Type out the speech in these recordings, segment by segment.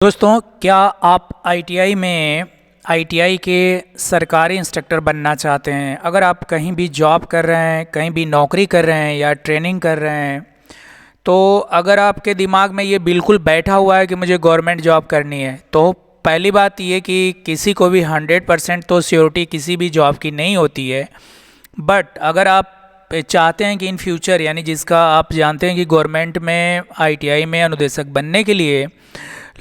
दोस्तों, क्या आप आईटीआई के सरकारी इंस्ट्रक्टर बनना चाहते हैं? अगर आप कहीं भी जॉब कर रहे हैं, कहीं भी नौकरी कर रहे हैं या ट्रेनिंग कर रहे हैं, तो अगर आपके दिमाग में ये बिल्कुल बैठा हुआ है कि मुझे गवर्नमेंट जॉब करनी है, तो पहली बात ये कि किसी को भी 100% तो श्योरिटी किसी भी जॉब की नहीं होती है। बट अगर आप चाहते हैं कि इन फ्यूचर, यानी जिसका आप जानते हैं कि गवर्नमेंट में आईटीआई में अनुदेशक बनने के लिए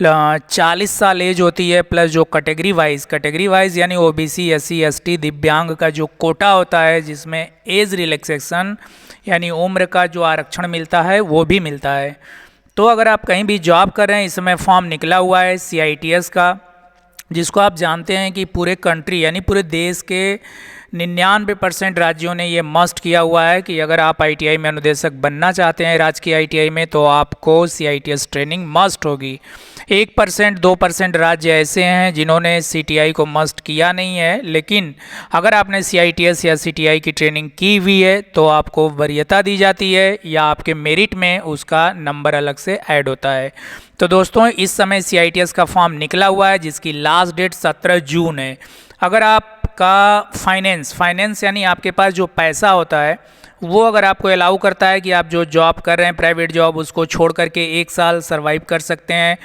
40 साल एज होती है, प्लस जो कैटेगरी वाइज यानी ओबीसी, एससी, एसटी, दिव्यांग का जो कोटा होता है, जिसमें एज रिलैक्सेशन यानी उम्र का जो आरक्षण मिलता है वो भी मिलता है। तो अगर आप कहीं भी जॉब कर रहे हैं, इस समय फॉर्म निकला हुआ है सीआईटीएस का, जिसको आप जानते हैं कि पूरे कंट्री यानी पूरे देश के 99% राज्यों ने ये मस्ट किया हुआ है कि अगर आप आईटीआई में अनुदेशक बनना चाहते हैं राजकीय आईटीआई में, तो आपको सीआईटीएस ट्रेनिंग मस्ट होगी। 1% 2% राज्य ऐसे हैं जिन्होंने सीटीआई को मस्ट किया नहीं है, लेकिन अगर आपने सीआईटीएस या सीटीआई की ट्रेनिंग की हुई है तो आपको वरीयता दी जाती है या आपके मेरिट में उसका नंबर अलग से ऐड होता है। तो दोस्तों, इस समय सीआईटीएस का फॉर्म निकला हुआ है जिसकी लास्ट डेट 17 जून है। अगर आपका फाइनेंस यानी आपके पास जो पैसा होता है वो अगर आपको अलाउ करता है कि आप जो जॉब कर रहे हैं प्राइवेट जॉब, उसको छोड़ करके 1 साल सर्वाइव कर सकते हैं,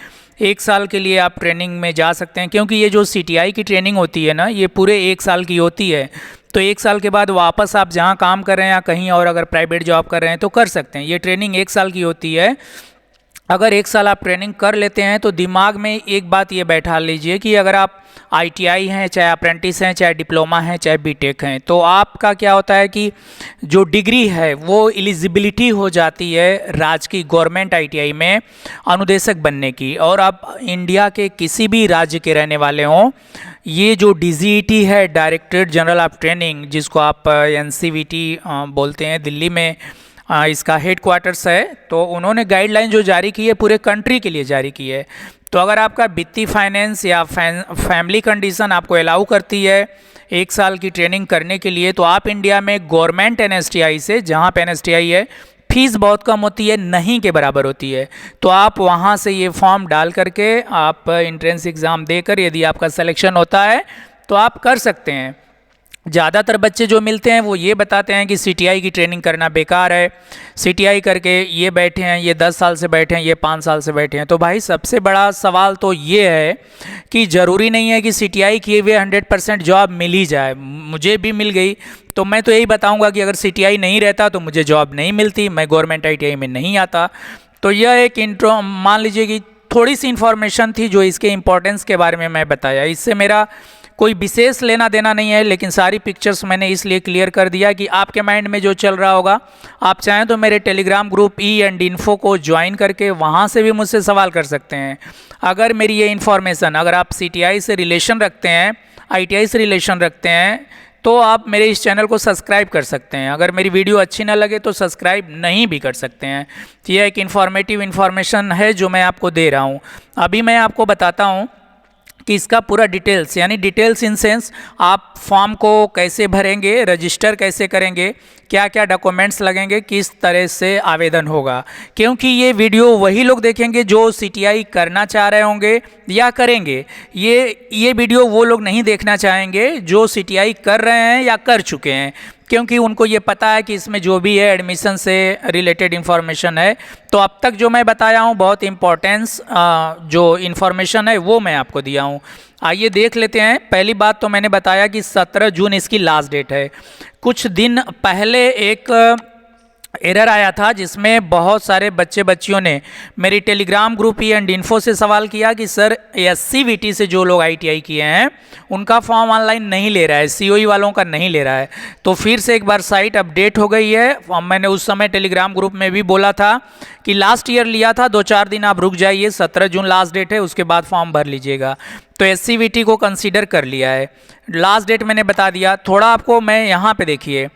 1 साल के लिए आप ट्रेनिंग में जा सकते हैं, क्योंकि ये जो सीटीआई की ट्रेनिंग होती है ना, ये पूरे 1 साल की होती है। तो 1 साल के बाद वापस आप जहाँ काम कर रहे हैं या कहीं और अगर प्राइवेट जॉब कर रहे हैं तो कर सकते हैं। ये ट्रेनिंग 1 साल की होती है। अगर 1 साल आप ट्रेनिंग कर लेते हैं तो दिमाग में एक बात ये बैठा लीजिए कि अगर आप आईटीआई हैं, चाहे अप्रेंटिस हैं, चाहे डिप्लोमा हैं, चाहे बीटेक हैं, तो आपका क्या होता है कि जो डिग्री है वो एलिजिबिलिटी हो जाती है की गवर्नमेंट आईटीआई में अनुदेशक बनने की। और आप इंडिया के किसी भी राज्य के रहने वाले हों, ये जो डीजीईटी है, डायरेक्टरेट जनरल ऑफ ट्रेनिंग, जिसको आप एनसीवीटी बोलते हैं, दिल्ली में इसका हेड क्वार्टर्स है, तो उन्होंने गाइडलाइन जो जारी की है पूरे कंट्री के लिए जारी की है। तो अगर आपका वित्तीय फाइनेंस या फैमिली कंडीशन आपको अलाउ करती है 1 साल की ट्रेनिंग करने के लिए, तो आप इंडिया में गवर्नमेंट एनएसटीआई से, जहाँ पे एनएसटीआई है, फीस बहुत कम होती है, नहीं के बराबर होती है, तो आप वहाँ से ये फॉर्म डाल करके आप एंट्रेंस एग्ज़ाम देकर यदि आपका सिलेक्शन होता है तो आप कर सकते हैं। ज़्यादातर बच्चे जो मिलते हैं वो ये बताते हैं कि सीटीआई की ट्रेनिंग करना बेकार है, सीटीआई करके ये बैठे हैं, ये 10 साल से बैठे हैं, ये 5 साल से बैठे हैं। तो भाई, सबसे बड़ा सवाल तो ये है कि ज़रूरी नहीं है कि सीटीआई किए हुए 100% जॉब मिल ही जाए। मुझे भी मिल गई, तो मैं तो यही बताऊंगा कि अगर सीटीआई नहीं रहता तो मुझे जॉब नहीं मिलती, मैं गवर्नमेंट आईटीआई में नहीं आता। तो यह एक इंट्रो, मान लीजिए कि थोड़ी सी इन्फॉर्मेशन थी जो इसके इम्पोर्टेंस के बारे में मैं बताया। इससे मेरा कोई विशेष लेना देना नहीं है, लेकिन सारी पिक्चर्स मैंने इसलिए क्लियर कर दिया कि आपके माइंड में जो चल रहा होगा, आप चाहें तो मेरे टेलीग्राम ग्रुप E&Info को ज्वाइन करके वहाँ से भी मुझसे सवाल कर सकते हैं। अगर मेरी ये इन्फॉर्मेशन, अगर आप सीटीआई से रिलेशन रखते हैं, आईटीआई से रिलेशन रखते हैं, तो आप मेरे इस चैनल को सब्सक्राइब कर सकते हैं। अगर मेरी वीडियो अच्छी ना लगे तो सब्सक्राइब नहीं भी कर सकते हैं। तो यह एक इन्फॉर्मेटिव इन्फॉर्मेशन है जो मैं आपको दे रहा हूँ। अभी मैं आपको बताता हूँ कि इसका पूरा डिटेल्स, यानी डिटेल्स इन सेंस आप फॉर्म को कैसे भरेंगे, रजिस्टर कैसे करेंगे, क्या क्या डॉक्यूमेंट्स लगेंगे, किस तरह से आवेदन होगा। क्योंकि ये वीडियो वही लोग देखेंगे जो सीटीआई करना चाह रहे होंगे या करेंगे। ये वीडियो वो लोग नहीं देखना चाहेंगे जो सीटीआई कर रहे हैं या कर चुके हैं, क्योंकि उनको ये पता है कि इसमें जो भी है एडमिशन से रिलेटेड इन्फॉर्मेशन है। तो अब तक जो मैं बताया हूँ, बहुत इम्पोर्टेंस जो इन्फॉर्मेशन है वो मैं आपको दिया हूँ। आइए देख लेते हैं। पहली बात तो मैंने बताया कि 17 जून इसकी लास्ट डेट है। कुछ दिन पहले एक एरर आया था जिसमें बहुत सारे बच्चियों ने मेरी टेलीग्राम ग्रुप E&Info से सवाल किया कि सर, एससीवीटी से जो लोग आईटीआई किए हैं उनका फॉर्म ऑनलाइन नहीं ले रहा है, सीओई वालों का नहीं ले रहा है। तो फिर से एक बार साइट अपडेट हो गई है। मैंने उस समय टेलीग्राम ग्रुप में भी बोला था कि लास्ट ईयर लिया था, 2-4 दिन आप रुक जाइए, 17 जून लास्ट डेट है, उसके बाद फॉर्म भर लीजिएगा। तो एससीवीटी को कंसीडर कर लिया है। लास्ट डेट मैंने बता दिया। थोड़ा आपको मैं यहाँ पे देखिए,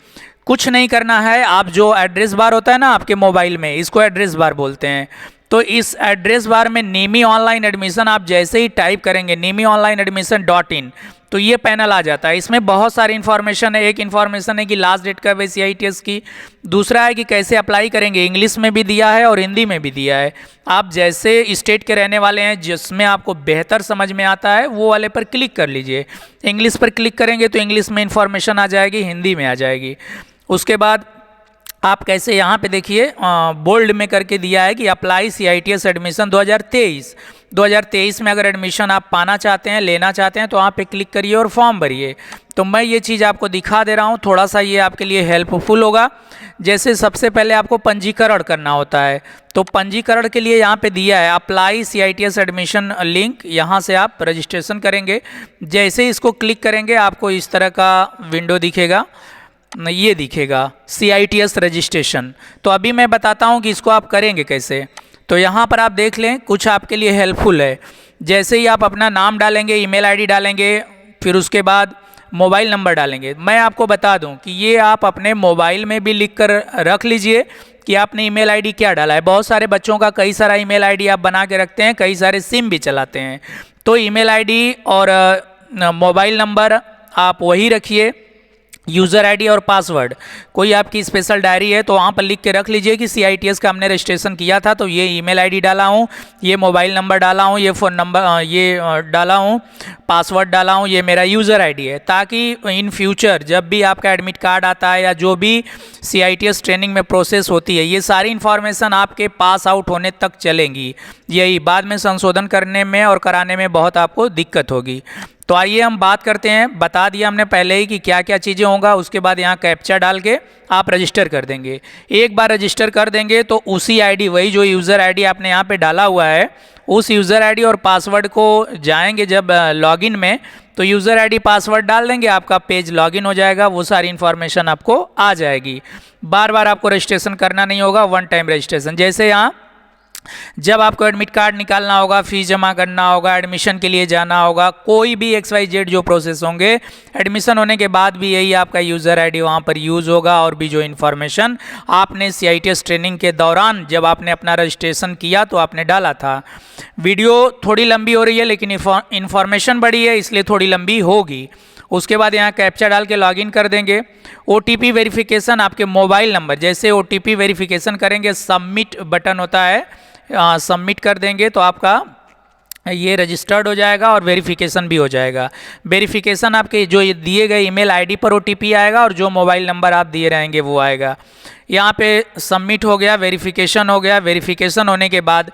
कुछ नहीं करना है। आप जो एड्रेस बार होता है ना आपके मोबाइल में, इसको एड्रेस बार बोलते हैं, तो इस एड्रेस बार में निमी ऑनलाइन एडमिशन आप जैसे ही टाइप करेंगे nimiOnlineAdmission.in, तो ये पैनल आ जाता है। इसमें बहुत सारी इन्फॉर्मेशन है। एक इन्फॉर्मेशन है कि लास्ट डेट कब है CITS की, दूसरा है कि कैसे अप्लाई करेंगे, इंग्लिश में भी दिया है और हिंदी में भी दिया है। आप जैसे स्टेट के रहने वाले हैं जिसमें आपको बेहतर समझ में आता है वो वाले पर क्लिक कर लीजिए। इंग्लिश पर क्लिक करेंगे तो इंग्लिश में इन्फॉर्मेशन आ जाएगी, हिंदी में आ जाएगी। उसके बाद आप कैसे, यहाँ पे देखिए बोल्ड में करके दिया है कि अप्लाई CITS एडमिशन 2023 में अगर एडमिशन आप पाना चाहते हैं, लेना चाहते हैं, तो वहाँ पे क्लिक करिए और फॉर्म भरिए। तो मैं ये चीज़ आपको दिखा दे रहा हूँ, थोड़ा सा ये आपके लिए हेल्पफुल होगा। जैसे सबसे पहले आपको पंजीकरण करना होता है, तो पंजीकरण के लिए यहाँ पे दिया है अप्लाई CITS एडमिशन लिंक, यहाँ से आप रजिस्ट्रेशन करेंगे। जैसे ही इसको क्लिक करेंगे आपको इस तरह का विंडो दिखेगा, ये दिखेगा CITS रजिस्ट्रेशन। तो अभी मैं बताता हूँ कि इसको आप करेंगे कैसे। तो यहाँ पर आप देख लें, कुछ आपके लिए हेल्पफुल है। जैसे ही आप अपना नाम डालेंगे, ईमेल आईडी डालेंगे, फिर उसके बाद मोबाइल नंबर डालेंगे। मैं आपको बता दूं कि ये आप अपने मोबाइल में भी लिख कर रख लीजिए कि आपने ईमेल आईडी क्या डाला है। बहुत सारे बच्चों का कई सारा ईमेल आईडी आप बना के रखते हैं, कई सारे सिम भी चलाते हैं। तो ईमेल आईडी और मोबाइल नंबर आप वही रखिए, यूज़र आईडी और पासवर्ड। कोई आपकी स्पेशल डायरी है तो वहाँ पर लिख के रख लीजिए कि CITS का हमने रजिस्ट्रेशन किया था, तो ये ईमेल आईडी डाला हूँ, ये मोबाइल नंबर डाला हूँ, ये फ़ोन नंबर ये डाला हूँ, पासवर्ड डाला हूँ, ये मेरा यूज़र आईडी है। ताकि इन फ्यूचर जब भी आपका एडमिट कार्ड आता है या जो भी CITS ट्रेनिंग में प्रोसेस होती है, ये सारी इन्फॉर्मेशन आपके पास आउट होने तक चलेंगी। यही बाद में संशोधन करने में और कराने में बहुत आपको दिक्कत होगी। तो आइए हम बात करते हैं। बता दिया हमने पहले ही कि क्या क्या चीज़ें होगा। उसके बाद यहाँ कैप्चा डाल के आप रजिस्टर कर देंगे। एक बार रजिस्टर कर देंगे तो उसी आईडी, वही जो यूज़र आईडी आपने यहाँ पे डाला हुआ है, उस यूज़र आईडी और पासवर्ड को जाएंगे जब लॉगिन में, तो यूज़र आईडी पासवर्ड डाल देंगे, आपका पेज लॉगिन हो जाएगा, वो सारी इन्फॉर्मेशन आपको आ जाएगी। बार बार आपको रजिस्ट्रेशन करना नहीं होगा, वन टाइम रजिस्ट्रेशन। जैसे यहाँ जब आपको एडमिट कार्ड निकालना होगा, फीस जमा करना होगा, एडमिशन के लिए जाना होगा, कोई भी XYZ जो प्रोसेस होंगे, एडमिशन होने के बाद भी यही आपका यूज़र आईडी वहाँ पर यूज़ होगा। और भी जो इन्फॉर्मेशन आपने CITS ट्रेनिंग के दौरान जब आपने अपना रजिस्ट्रेशन किया तो आपने डाला था। वीडियो थोड़ी लंबी हो रही है लेकिन इन्फॉर्मेशन बड़ी है इसलिए थोड़ी लंबी होगी। उसके बाद यहाँ कैप्चा डाल के लॉगिन कर देंगे। OTP वेरिफिकेशन आपके मोबाइल नंबर, जैसे OTP वेरिफिकेशन करेंगे, सबमिट बटन होता है, सबमिट कर देंगे तो आपका ये रजिस्टर्ड हो जाएगा और वेरिफिकेशन भी हो जाएगा। वेरिफिकेशन आपके जो दिए गए ईमेल आईडी पर OTP आएगा और जो मोबाइल नंबर आप दिए रहेंगे वो आएगा। यहाँ पे सबमिट हो गया, वेरिफिकेशन हो गया। वेरिफिकेशन होने के बाद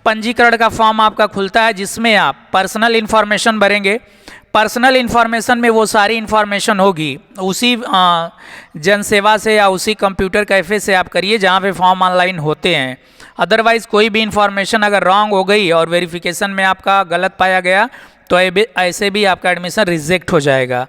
पंजीकरण का फॉर्म आपका खुलता है जिसमें आप पर्सनल इन्फॉर्मेशन भरेंगे। पर्सनल इन्फॉर्मेशन में वो सारी इन्फॉर्मेशन होगी उसी जनसेवा से या उसी कंप्यूटर कैफ़े से आप करिए जहाँ पे फॉर्म ऑनलाइन होते हैं। अदरवाइज़ कोई भी इन्फॉर्मेशन अगर रॉन्ग हो गई और वेरिफिकेशन में आपका गलत पाया गया तो ऐसे भी आपका एडमिशन रिजेक्ट हो जाएगा।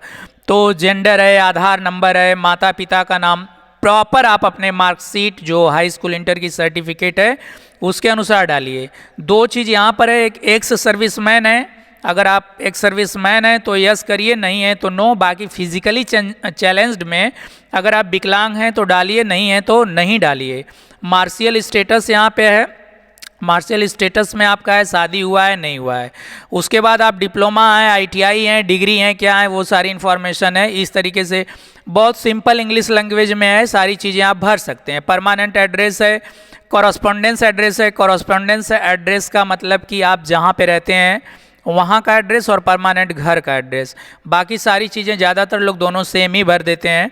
तो जेंडर है, आधार नंबर है, माता पिता का नाम प्रॉपर आप अपने मार्कशीट जो हाई स्कूल इंटर की सर्टिफिकेट है उसके अनुसार डालिए। दो चीज़ यहाँ पर है, एक एक्स सर्विसमैन है, अगर आप एक सर्विसमैन हैं तो यस करिए, नहीं है तो नो। बाकी फिजिकली चैलेंज्ड में अगर आप विकलांग हैं तो डालिए, नहीं है तो नहीं डालिए। मार्शियल स्टेटस यहाँ पे है, मार्शियल स्टेटस में आपका है शादी हुआ है नहीं हुआ है। उसके बाद आप डिप्लोमा है, ITI हैं, डिग्री हैं, क्या है वो सारी इन्फॉर्मेशन है। इस तरीके से बहुत सिंपल इंग्लिश लैंग्वेज में है, सारी चीज़ें आप भर सकते हैं। परमानेंट एड्रेस है, कॉरस्पॉन्डेंस एड्रेस है। कॉरस्पॉन्डेंस एड्रेस का मतलब कि आप जहाँ पे रहते हैं वहाँ का एड्रेस और परमानेंट घर का एड्रेस। बाकी सारी चीज़ें ज़्यादातर लोग दोनों सेम ही भर देते हैं।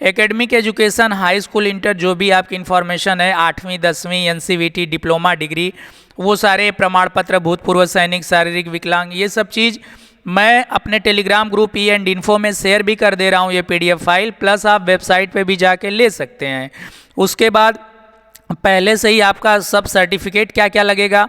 Academic education, high school inter जो भी आपकी इन्फॉर्मेशन है, 8वीं 10वीं NCVT डिप्लोमा डिग्री, वो सारे प्रमाण पत्र, भूतपूर्व सैनिक, शारीरिक विकलांग, ये सब चीज़ मैं अपने टेलीग्राम ग्रुप E&Info में शेयर भी कर दे रहा हूँ ये PDF फाइल, प्लस आप वेबसाइट पे भी जाके ले सकते हैं। उसके बाद पहले से ही आपका सब सर्टिफिकेट क्या क्या लगेगा।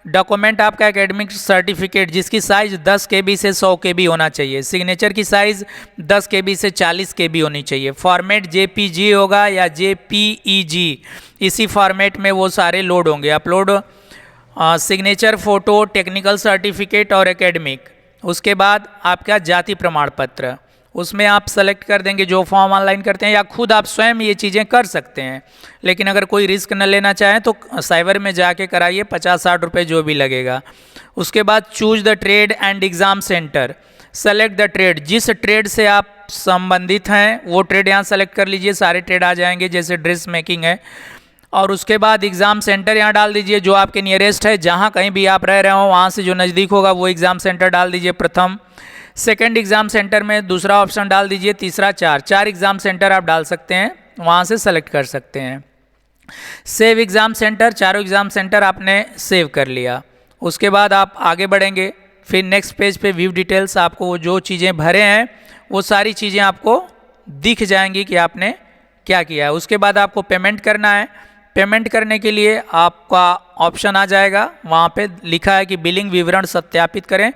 डॉक्यूमेंट आपका एकेडमिक सर्टिफिकेट जिसकी साइज़ 10 KB से 100 KB होना चाहिए। सिग्नेचर की साइज़ 10 KB से 40 KB होनी चाहिए। फॉर्मेट JPG होगा या JPEG, इसी फॉर्मेट में वो सारे लोड होंगे। Upload signature, photo, technical certificate और एकेडमिक। उसके बाद आपका जाति प्रमाण पत्र, उसमें आप सेलेक्ट कर देंगे जो फॉर्म ऑनलाइन करते हैं, या खुद आप स्वयं ये चीज़ें कर सकते हैं। लेकिन अगर कोई रिस्क न लेना चाहें तो साइबर में जाके कराइए, 50-60 रुपये जो भी लगेगा। उसके बाद choose the trade and exam centre, select the trade, जिस ट्रेड से आप संबंधित हैं वो ट्रेड यहाँ सेलेक्ट कर लीजिए, सारे ट्रेड आ जाएंगे, जैसे ड्रेस मेकिंग है। और उसके बाद एग्ज़ाम सेंटर यहाँ डाल दीजिए जो आपके नियरेस्ट है, जहाँ कहीं भी आप रह रहे हो वहाँ से जो नज़दीक होगा वो एग्ज़ाम सेंटर डाल दीजिए प्रथम। सेकंड एग्ज़ाम सेंटर में दूसरा ऑप्शन डाल दीजिए, तीसरा 4 एग्ज़ाम सेंटर आप डाल सकते हैं, वहाँ से सेलेक्ट कर सकते हैं। सेव एग्ज़ाम सेंटर, चारों एग्ज़ाम सेंटर आपने सेव कर लिया। उसके बाद आप आगे बढ़ेंगे, फिर नेक्स्ट पेज पे व्यू डिटेल्स, आपको वो जो चीज़ें भरे हैं वो सारी चीज़ें आपको दिख जाएंगी कि आपने क्या किया है। उसके बाद आपको पेमेंट करना है। पेमेंट करने के लिए आपका ऑप्शन आ जाएगा, वहाँ पे लिखा है कि बिलिंग विवरण सत्यापित करें।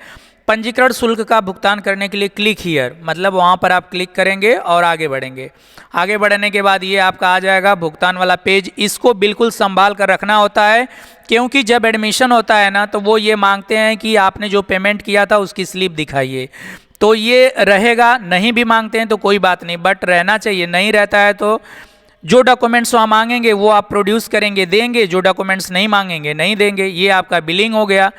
पंजीकरण शुल्क का भुगतान करने के लिए क्लिक हियर, मतलब वहाँ पर आप क्लिक करेंगे और आगे बढ़ेंगे। आगे बढ़ने के बाद ये आपका आ जाएगा भुगतान वाला पेज। इसको बिल्कुल संभाल कर रखना होता है, क्योंकि जब एडमिशन होता है ना तो वो ये मांगते हैं कि आपने जो पेमेंट किया था उसकी स्लिप दिखाइए। तो ये रहेगा, नहीं भी मांगते हैं तो कोई बात नहीं, बट रहना चाहिए। नहीं रहता है तो जो डॉक्यूमेंट्स वहाँ मांगेंगे वो आप प्रोड्यूस करेंगे, देंगे, जो डॉक्यूमेंट्स नहीं मांगेंगे नहीं देंगे। ये आपका बिलिंग हो गया।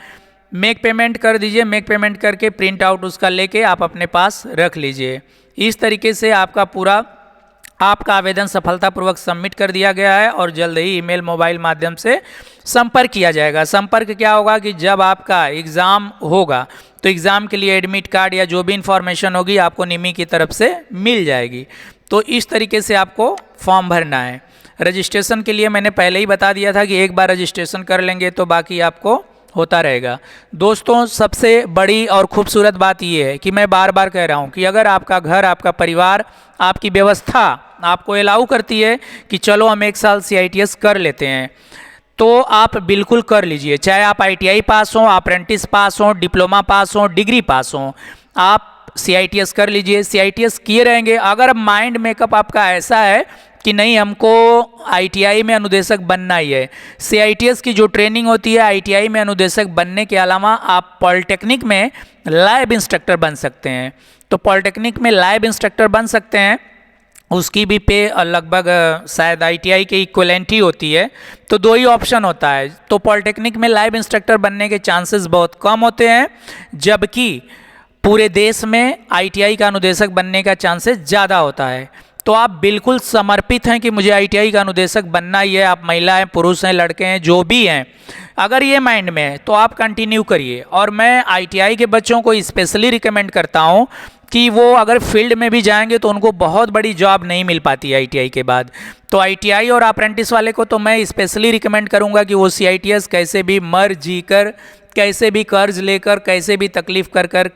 मेक पेमेंट कर दीजिए, मेक पेमेंट करके प्रिंट आउट उसका लेके आप अपने पास रख लीजिए। इस तरीके से आपका आवेदन सफलतापूर्वक सबमिट कर दिया गया है और जल्द ही ईमेल मोबाइल माध्यम से संपर्क किया जाएगा। संपर्क क्या होगा कि जब आपका एग्ज़ाम होगा तो एग्ज़ाम के लिए एडमिट कार्ड या जो भी इंफॉर्मेशन होगी आपको निमी की तरफ से मिल जाएगी। तो इस तरीके से आपको फॉर्म भरना है। रजिस्ट्रेशन के लिए मैंने पहले ही बता दिया था कि एक बार रजिस्ट्रेशन कर लेंगे तो बाकी आपको होता रहेगा। दोस्तों, सबसे बड़ी और खूबसूरत बात यह है कि मैं बार बार कह रहा हूं कि अगर आपका घर, आपका परिवार, आपकी व्यवस्था आपको अलाउ करती है कि चलो हम 1 साल CITS कर लेते हैं, तो आप बिल्कुल कर लीजिए। चाहे आप ITI पास हों, अप्रेंटिस पास हों, डिप्लोमा पास हों, डिग्री पास हों, आप CITS कर लीजिए। CITS किए रहेंगे। अगर माइंड मेकअप आपका ऐसा है कि नहीं हमको ITI में अनुदेशक बनना ही है, CITS की जो ट्रेनिंग होती है ITI में अनुदेशक बनने के अलावा आप पॉलिटेक्निक में लैब इंस्ट्रक्टर बन सकते हैं। तो पॉलिटेक्निक में लैब इंस्ट्रक्टर बन सकते हैं, उसकी भी पे लगभग शायद ITI के इक्वलेंट ही होती है। तो 2 ही ऑप्शन होता है। तो पॉलिटेक्निक में लैब इंस्ट्रक्टर बनने के चांसेस बहुत कम होते हैं, जबकि पूरे देश में ITI का अनुदेशक बनने का चांसेस ज़्यादा होता है। तो आप बिल्कुल समर्पित हैं कि मुझे ITI का अनुदेशक बनना ही है। आप महिला हैं, पुरुष हैं, लड़के हैं, जो भी हैं, अगर ये माइंड में है तो आप कंटिन्यू करिए। और मैं ITI के बच्चों को स्पेशली रिकमेंड करता हूँ कि वो अगर फील्ड में भी जाएंगे तो उनको बहुत बड़ी जॉब नहीं मिल पाती ITI के बाद। तो ITI और अप्रेंटिस वाले को तो मैं स्पेशली रिकमेंड करूँगा कि वो CITS कैसे भी मर जी कर, कैसे भी कर्ज लेकर, कैसे भी तकलीफ़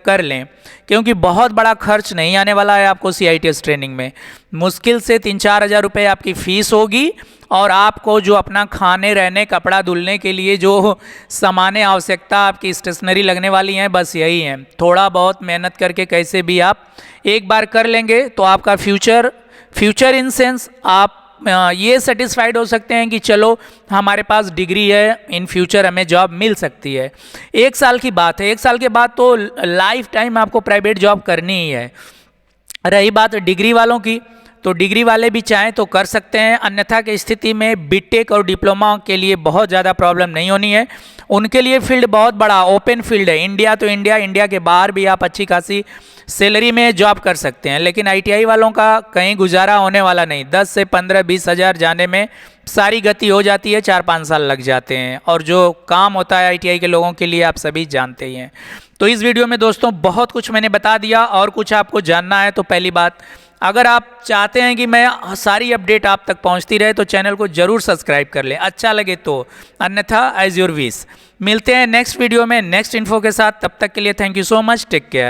कर लें, क्योंकि बहुत बड़ा खर्च नहीं आने वाला है आपको CITS ट्रेनिंग में। मुश्किल से 3-4 हज़ार रुपये आपकी फ़ीस होगी और आपको जो अपना खाने, रहने, कपड़ा धुलने के लिए जो सामान्य आवश्यकता आपकी स्टेशनरी लगने वाली हैं, बस यही है। थोड़ा बहुत मेहनत करके कैसे भी आप एक बार कर लेंगे तो आपका फ्यूचर इन सेंस आप ये सेटिस्फाइड हो सकते हैं कि चलो हमारे पास डिग्री है, इन फ्यूचर हमें जॉब मिल सकती है। 1 साल की बात है, 1 साल के बाद तो लाइफ टाइम आपको प्राइवेट जॉब करनी ही है। रही बात डिग्री वालों की, तो डिग्री वाले भी चाहें तो कर सकते हैं, अन्यथा की स्थिति में बीटेक और डिप्लोमा के लिए बहुत ज़्यादा प्रॉब्लम नहीं होनी है। उनके लिए फील्ड बहुत बड़ा ओपन फील्ड है। इंडिया तो इंडिया के बाहर भी आप अच्छी खासी सैलरी में जॉब कर सकते हैं। लेकिन ITI वालों का कहीं गुजारा होने वाला नहीं। 10 से 15-20 हज़ार जाने में सारी गति हो जाती है, 4-5 साल लग जाते हैं। और जो काम होता है ITI के लोगों के लिए आप सभी जानते ही हैं। तो इस वीडियो में दोस्तों बहुत कुछ मैंने बता दिया। और कुछ आपको जानना है तो पहली बात, अगर आप चाहते हैं कि मैं सारी अपडेट आप तक पहुंचती रहे तो चैनल को जरूर सब्सक्राइब कर लें, अच्छा लगे तो, अन्यथा एज योर विश। मिलते हैं नेक्स्ट वीडियो में नेक्स्ट इन्फो के साथ। तब तक के लिए thank you so much, take care.